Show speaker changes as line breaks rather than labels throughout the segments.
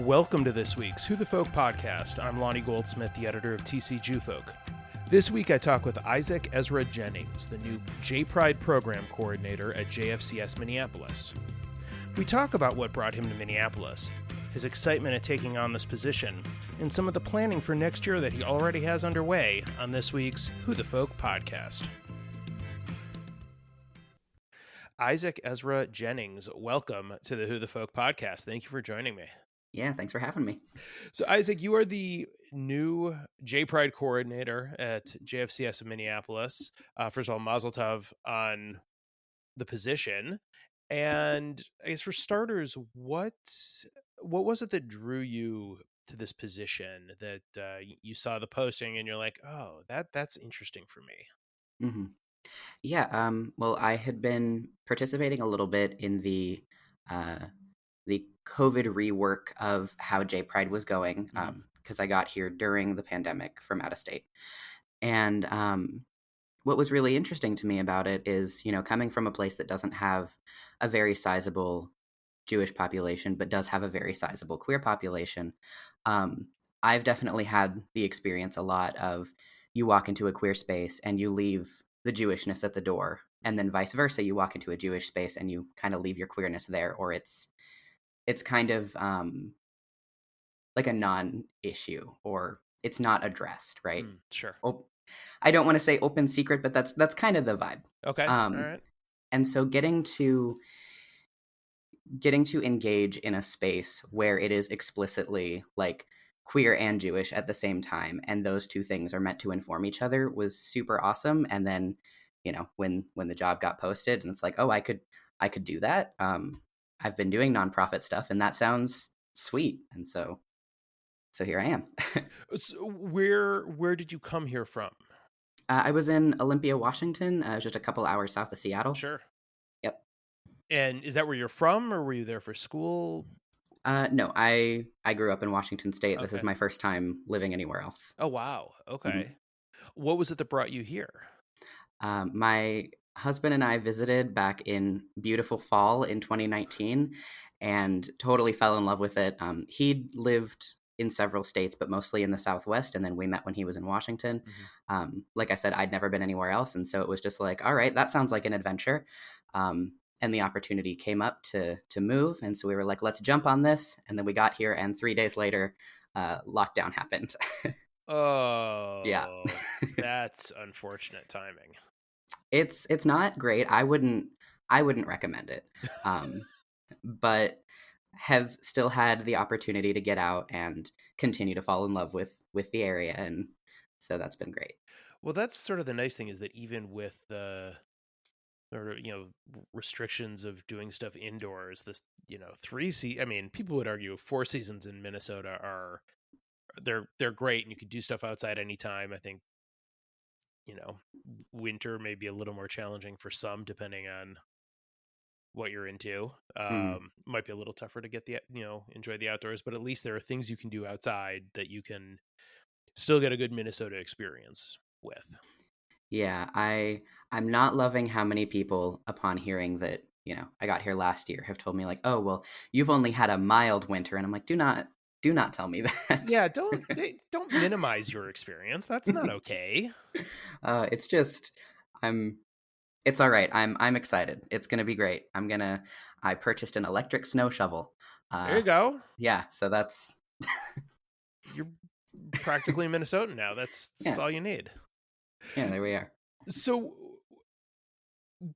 Welcome to this week's Who the Folk podcast. I'm Lonnie Goldsmith, the editor of TC Jewfolk. This week I talk with Isaac Ezra Jennings, the new J-Pride program coordinator at JFCS Minneapolis. We talk about what brought him to Minneapolis, his excitement at taking on this position, and some of the planning for next year that he already has underway on this week's Who the Folk podcast. Isaac Ezra Jennings, welcome to the Who the Folk podcast. Thank you for joining me.
Yeah, thanks for having me.
So, Isaac, you are the new J-Pride coordinator at JFCS of Minneapolis. First of all, Mazel Tov on the position. And I guess for starters, what was it that drew you to this position, that you saw the posting and you're like, oh, that's interesting for me?
Mm-hmm. Yeah, well, I had been participating a little bit in the COVID rework of how J-Pride was going, because I got here during the pandemic from out of state. And what was really interesting to me about it is, coming from a place that doesn't have a very sizable Jewish population, but does have a very sizable queer population, I've definitely had the experience a lot of you walk into a queer space and you leave the Jewishness at the door, and then vice versa, you walk into a Jewish space and you kind of leave your queerness there, or it's kind of like a non-issue, or it's not addressed, right?
Sure.
I don't want to say open secret, but that's kind of the vibe.
Okay. All right.
And so getting to engage in a space where it is explicitly like queer and Jewish at the same time, and those two things are meant to inform each other, was super awesome. And then, when the job got posted and it's like, oh, I could do that. I've been doing nonprofit stuff and that sounds sweet. And so here I am.
So where did you come here from?
I was in Olympia, Washington, just a couple hours south of Seattle.
Sure.
Yep.
And is that where you're from, or were you there for school?
No, I grew up in Washington State.
Okay.
This is my first time living anywhere else.
Oh, wow. Okay.
Mm-hmm.
What was it that brought you here?
My husband and I visited back in beautiful fall in 2019 and totally fell in love with it. He'd lived in several states, but mostly in the Southwest. And then we met when he was in Washington. Mm-hmm. Like I said, I'd never been anywhere else. And so it was just like, all right, that sounds like an adventure. And the opportunity came up to move. And so we were like, let's jump on this. And then we got here, and 3 days later, lockdown happened.
Oh,
yeah.
That's unfortunate timing.
It's not great. I wouldn't recommend it. But have still had the opportunity to get out and continue to fall in love with the area. And so that's been great.
Well, that's sort of the nice thing, is that even with the restrictions of doing stuff indoors, this, people would argue 4 seasons in Minnesota they're great, and you could do stuff outside anytime. I think, winter may be a little more challenging for some, depending on what you're into. Might be a little tougher to get enjoy the outdoors, but at least there are things you can do outside that you can still get a good Minnesota experience with.
Yeah, I'm not loving how many people, upon hearing that, I got here last year, have told me like, oh, well, you've only had a mild winter. And I'm like, do not tell me that.
Yeah, don't minimize your experience. That's not okay.
It's just, it's all right. I'm excited. It's going to be great. I purchased an electric snow shovel.
There you go.
Yeah. So that's,
you're practically Minnesotan now. That's all you need.
Yeah, there we are.
So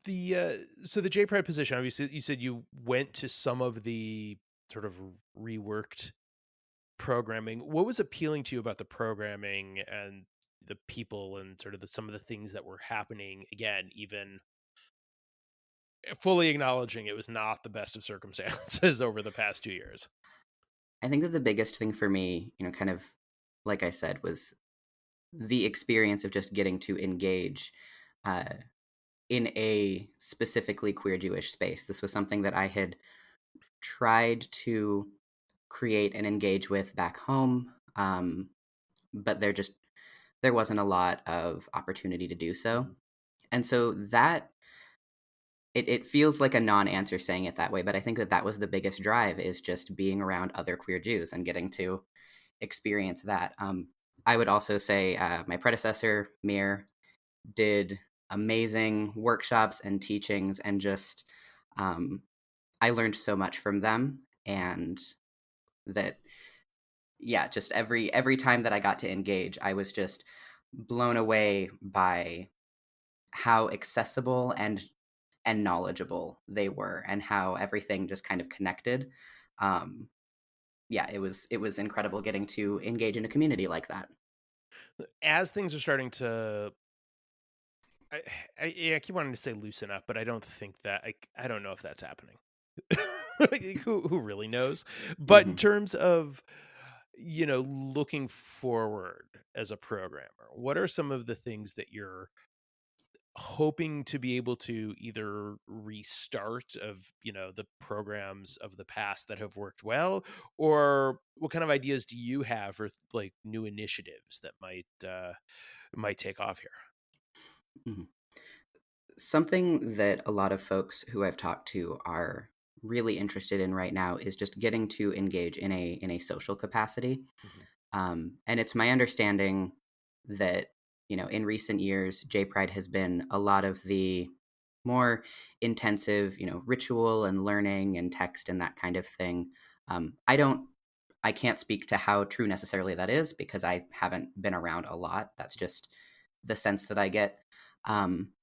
the J-Pride position, obviously, you said you went to some of the sort of reworked programming. What was appealing to you about the programming and the people, and sort of some of the things that were happening? Again, even fully acknowledging it was not the best of circumstances over the past 2 years.
I think that the biggest thing for me, kind of like I said, was the experience of just getting to engage in a specifically queer Jewish space. This was something that I had tried to create and engage with back home, but there wasn't a lot of opportunity to do so. And so that it feels like a non-answer saying it that way, but I think that was the biggest drive, is just being around other queer Jews and getting to experience that. I would also say my predecessor, Mir, did amazing workshops and teachings, and just I learned so much from them, and that, yeah, just every time that I got to engage, I was just blown away by how accessible and knowledgeable they were, and how everything just kind of connected. Um, yeah, it was incredible getting to engage in a community like that.
As things are starting to, I keep wanting to say loosen up, but I don't think that, I don't know if that's happening. Who really knows? But in
Hmm.
terms of, looking forward as a programmer, what are some of the things that you're hoping to be able to either restart of, the programs of the past that have worked well, or what kind of ideas do you have for like new initiatives that might take off here?
Hmm. Something that a lot of folks who I've talked to are really interested in right now is just getting to engage in a social capacity.
Mhm.
And it's my understanding that, in recent years, J Pride has been a lot of the more intensive, ritual and learning and text and that kind of thing. I can't speak to how true necessarily that is, because I haven't been around a lot. That's just the sense that I get. Um,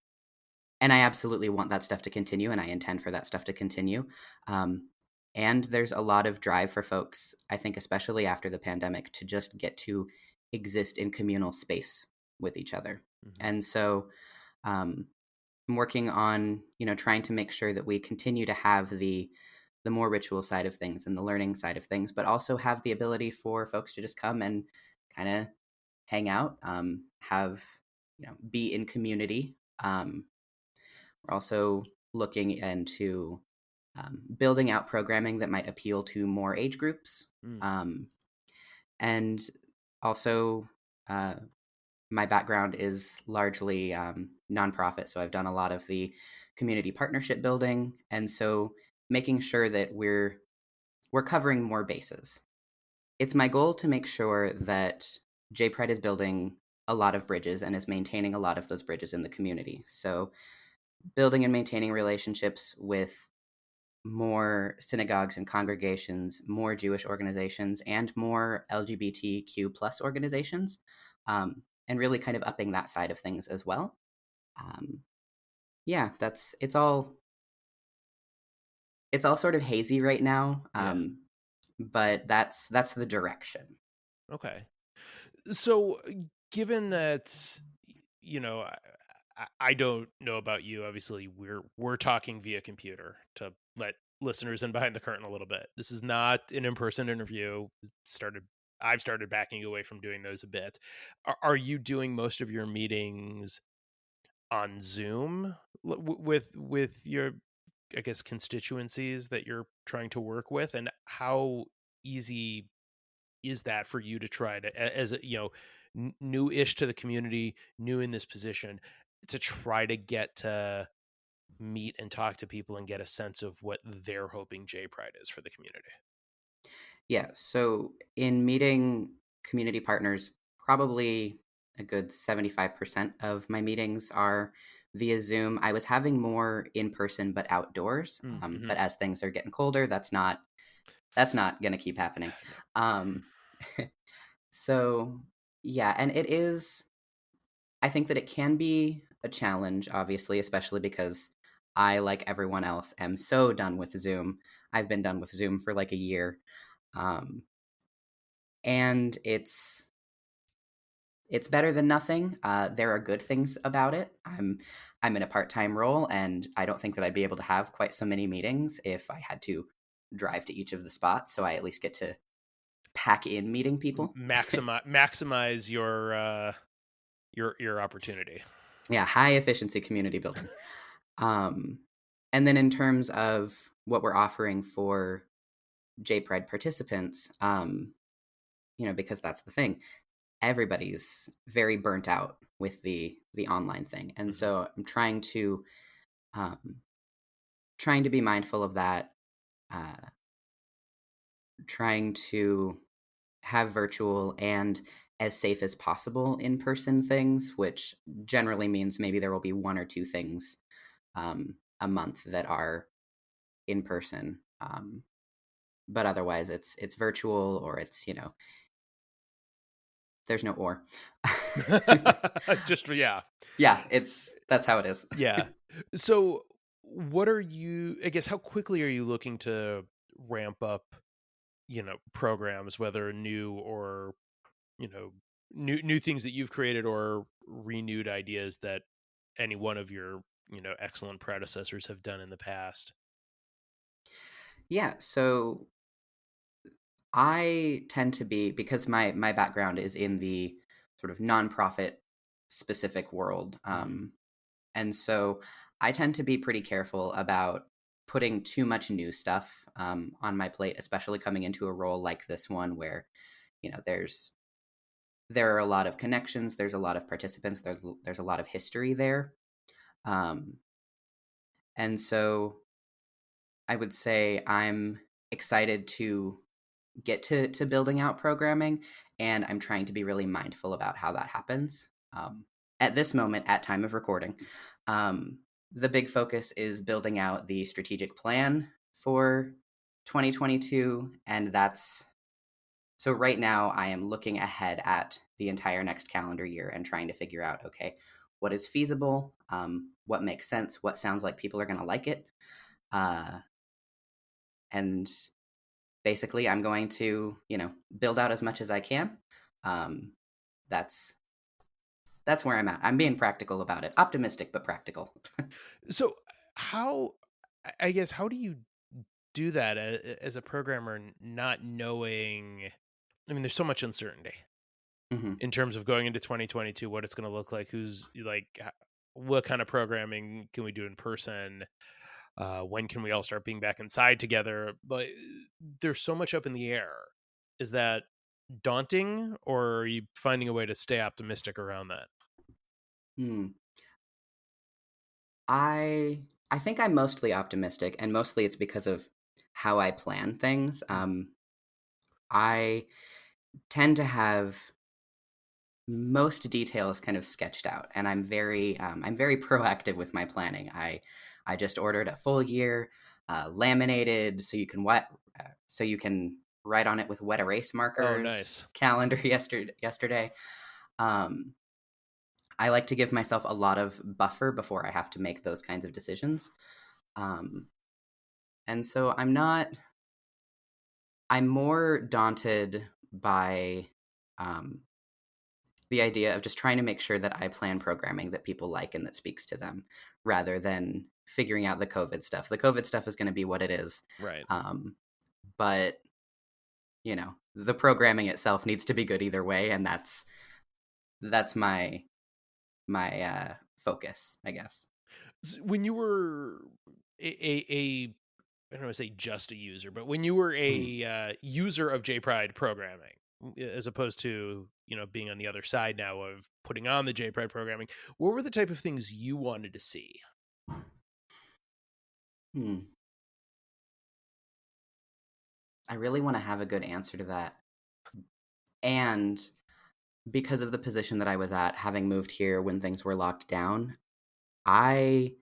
and I absolutely want that stuff to continue, and I intend for that stuff to continue. Um, and there's a lot of drive for folks, I think, especially after the pandemic, to just get to exist in communal space with each other.
Mhm.
And so, um, I'm working on, trying to make sure that we continue to have the more ritual side of things and the learning side of things, but also have the ability for folks to just come and kind of hang out, have, be in community. We're also looking into building out programming that might appeal to more age groups.
Mm.
Um, and also, uh, my background is largely nonprofit, so I've done a lot of the community partnership building, and so making sure that we're covering more bases. It's my goal to make sure that J Pride is building a lot of bridges and is maintaining a lot of those bridges in the community. So building and maintaining relationships with more synagogues and congregations, more Jewish organizations, and more LGBTQ plus organizations, and really kind of upping that side of things as well. Um, yeah, that's it's all sort of hazy right now,
Yeah.
but that's the direction.
Okay. So, given that, you know, I don't know about you. Obviously, we're talking via computer to let listeners in behind the curtain a little bit. This is not an in-person interview. Started I've started backing away from doing those a bit. Are you doing most of your meetings on Zoom with your, I guess, constituencies that you're trying to work with, and how easy is that for you to try to, as a, new-ish to the community, new in this position, to try to get to meet and talk to people and get a sense of what they're hoping J Pride is for the community?
Yeah, so in meeting community partners, probably a good 75% of my meetings are via Zoom. I was having more in person but outdoors.
Mm-hmm.
But as things are getting colder, that's not going to keep happening.
No.
Um, so yeah, and I think that it can be a challenge, obviously, especially because I, like everyone else, am so done with Zoom. I've been done with Zoom for like a year. Um, and it's better than nothing. There are good things about it. I'm in a part-time role, and I don't think that I'd be able to have quite so many meetings if I had to drive to each of the spots. So I at least get to pack in meeting people.
Maximize your opportunity.
Yeah, high efficiency community building. Um, and then in terms of what we're offering for J Pride participants, because that's the thing, everybody's very burnt out with the online thing, and
Hmm.
so I'm trying to um, trying to be mindful of that, uh, trying to have virtual and as safe as possible in person things, which generally means maybe there will be one or two things a month that are in person. But otherwise, it's virtual, or it's, there's no or.
Just yeah.
Yeah, that's how it is.
Yeah. So what are you, I guess, how quickly are you looking to ramp up, programs, whether new or, new things that you've created or renewed ideas that any one of your, excellent predecessors have done in the past?
Yeah, so I tend to be, because my background is in the sort of nonprofit specific world,
Mm.
and so I tend to be pretty careful about putting too much new stuff on my plate, especially coming into a role like this one where there are a lot of connections, there's a lot of participants, there's a lot of history there, um, and so I would say I'm excited to get to building out programming, and I'm trying to be really mindful about how that happens. At this moment, at time of recording, um, the big focus is building out the strategic plan for 2022, and that's so right now I am looking ahead at the entire next calendar year and trying to figure out, okay, what is feasible, what makes sense, what sounds like people are going to like it, uh, and basically I'm going to build out as much as I can. um, that's that's where I'm at. I'm being practical about it, optimistic but practical.
So how, I guess, how do you do that as a programmer, not knowing, I mean, there's so much uncertainty
Hmm.
in terms of going into 2022, what it's going to look like, who's like, what kind of programming can we do in person? When can we all start being back inside together? But there's so much up in the air. Is that daunting, or are you finding a way to stay optimistic around that?
Hmm. I think I'm mostly optimistic, and mostly it's because of how I plan things. I tend to have most details kind of sketched out, and I'm very proactive with my planning. I just ordered a full year, laminated, so you can write on it with wet erase
Oh,
markers.
nice.
Calendar yesterday. Um, I like to give myself a lot of buffer before I have to make those kinds of decisions. Um, and so I'm more daunted by um, the idea of just trying to make sure that I plan programming that people like and that speaks to them, rather than figuring out the COVID stuff. The COVID stuff is going to be what it is.
Right.
But the programming itself needs to be good either way, and that's my focus, I guess.
When you were a I don't want to say just a user, but when you were
Mm.
a user of JPride programming, as opposed to being on the other side now of putting on the JPride programming, what were the type of things you wanted to see?
Hmm. I really want to have a good answer to that. And because of the position that I was at, having moved here when things were locked down, I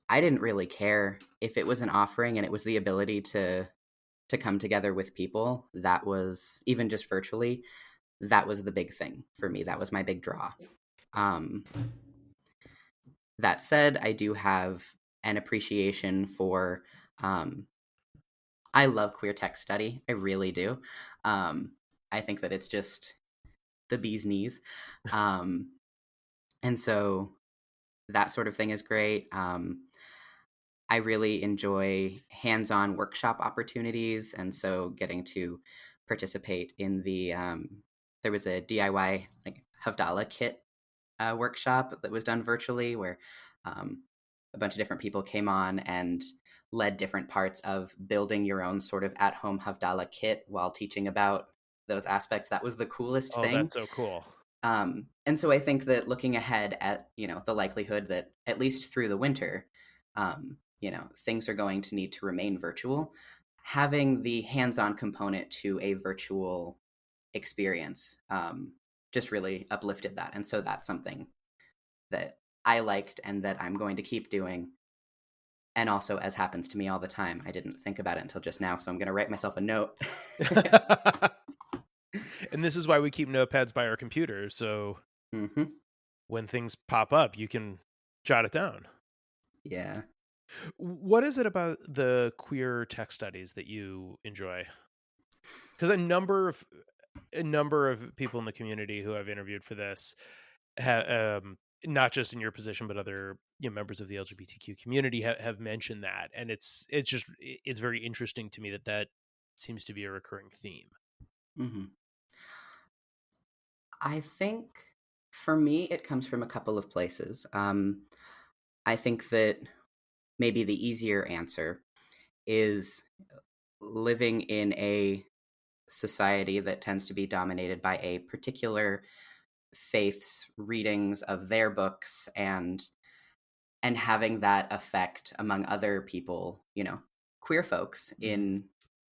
I didn't really care if it was an offering and it was the ability to come together with people. That was, even just virtually, that was the big thing for me. That was my big draw. Um, that said, I do have an appreciation for. I love queer tech study. I really do. Um, I think that it's just the bee's knees. Um, and so that sort of thing is great. I really enjoy hands-on workshop opportunities, and so getting to participate in there was a DIY like Havdalah kit workshop that was done virtually, where um, a bunch of different people came on and led different parts of building your own sort of at-home Havdalah kit while teaching about those aspects. That was the coolest
Oh,
thing.
that's so cool.
And so I think that looking ahead at the likelihood that at least through the winter, things are going to need to remain virtual, having the hands-on component to a virtual experience just really uplifted that. And so that's something that I liked and that I'm going to keep doing. And also, as happens to me all the time, I didn't think about it until just now, so I'm going to write myself a note.
And this is why we keep notepads by our computer, so when things pop up, you can jot it down.
Yeah.
What is it about the queer tech studies that you enjoy? Because a number of people in the community who I've interviewed for this, not just in your position, but other members of the LGBTQ community have mentioned that, and it's very interesting to me that seems to be a recurring theme.
I think for me, it comes from a couple of places. I think that maybe the easier answer is living in a society that tends to be dominated by a particular faith's readings of their books and having that effect among other people, queer folks, in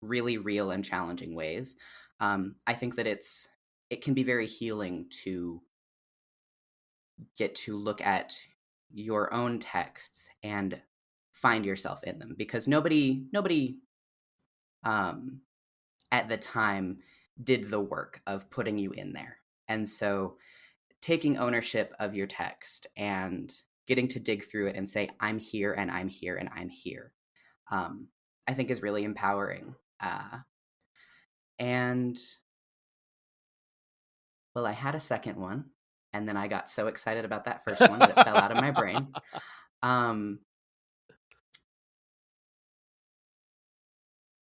really real and challenging ways. I think that it can be very healing to get to look at your own texts and find yourself in them, because nobody at the time did the work of putting you in there. And so taking ownership of your text and getting to dig through it and say, I'm here and I'm here and I'm here, I think is really empowering. And well, I had a second one, and then I got so excited about that first one that it fell out of my brain.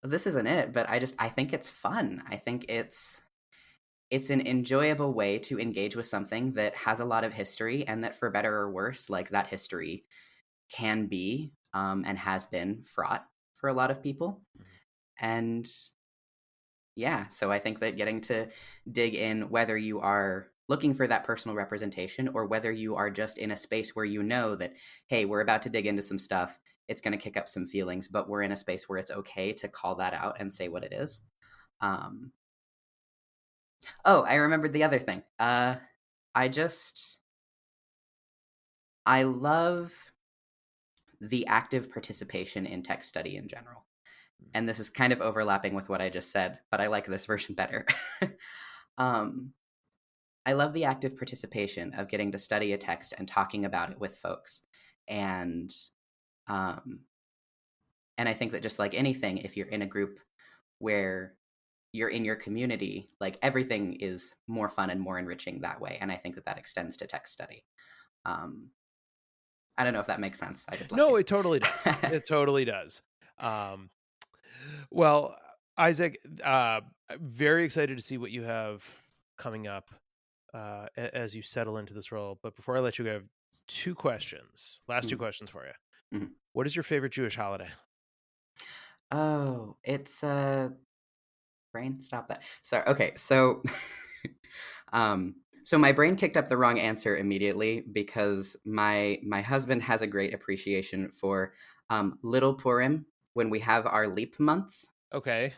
This isn't it, but I think it's fun. I think it's an enjoyable way to engage with something that has a lot of history, and that, for better or worse, like, that history can be and has been fraught for a lot of people. And yeah, so I think that getting to dig in, whether you are looking for that personal representation or whether you are just in a space where you know that, hey, we're about to dig into some stuff, it's going to kick up some feelings, but we're in a space where it's okay to call that out and say what it is. Oh, I remembered the other thing. I love the active participation in text study in general. And this is kind of overlapping with what I just said, but I like this version better. I love the active participation of getting to study a text and talking about it with folks. And I think that, just like anything, if you're in a group where you're in your community, like, everything is more fun and more enriching that way. And I think that extends to text study. I don't know if that makes sense. I just
No, it totally does. It totally does. Well, Isaac, very excited to see what you have coming up as you settle into this role. But before I let you go, I have two questions. Two questions for you. Mm-hmm. What is your favorite Jewish holiday?
Oh, it's brain. Stop that. Sorry. Okay, so so my brain kicked up the wrong answer immediately, because my husband has a great appreciation for Little Purim, when we have our leap month.
Okay.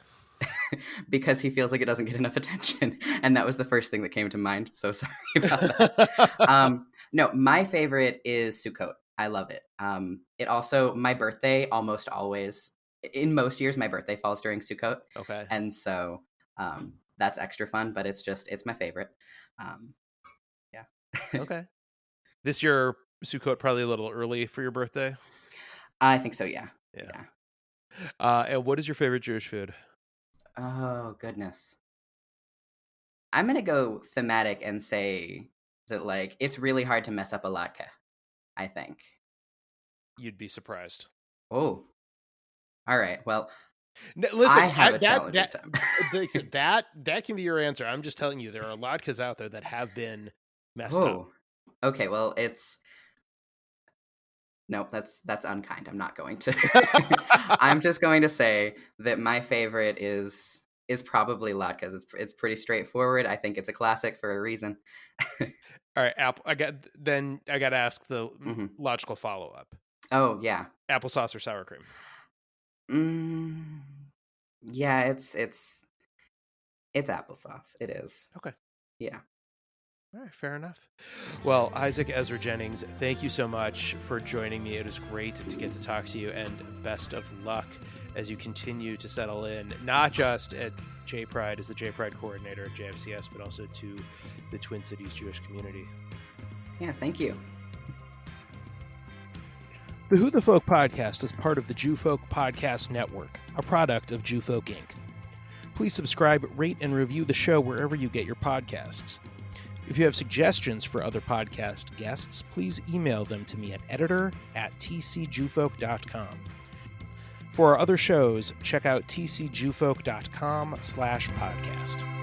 Because he feels like it doesn't get enough attention. And that was the first thing that came to mind. So sorry about that. No, my favorite is Sukkot. I love it. It also, my birthday almost always, in most years, my birthday falls during Sukkot.
Okay.
And so that's extra fun, but it's my favorite. Yeah.
Okay. This year, Sukkot probably a little early for your birthday?
I think so, yeah.
Yeah. And what is your favorite Jewish food?
Oh, goodness. I'm going to go thematic and say that, like, it's really hard to mess up a latke, I think.
You'd be surprised.
Oh. All right. Well,
listen,
I have a challenging time.
that can be your answer. I'm just telling you, there are latkes out there that have been messed up.
Okay, well, no, that's unkind. I'm not going to. I'm just going to say that my favorite is probably latkes. It's pretty straightforward. I think it's a classic for a reason.
All right, Apple. I got to ask the logical follow-up.
Oh, yeah.
Applesauce or sour cream?
Mm, yeah, it's applesauce. It is.
Okay.
Yeah.
All right, fair enough. Well, Isaac Ezra Jennings, thank you so much for joining me. It was great to get to talk to you, and best of luck as you continue to settle in, not just at J Pride as the J Pride coordinator at JFCS, but also to the Twin Cities Jewish community.
Yeah, thank you.
The Who the Folk podcast is part of the Jew Folk Podcast Network, a product of Jew Folk Inc. Please subscribe, rate, and review the show wherever you get your podcasts. If you have suggestions for other podcast guests, please email them to me at editor@tcjewfolk.com. For our other shows, check out tcjewfolk.com/podcast.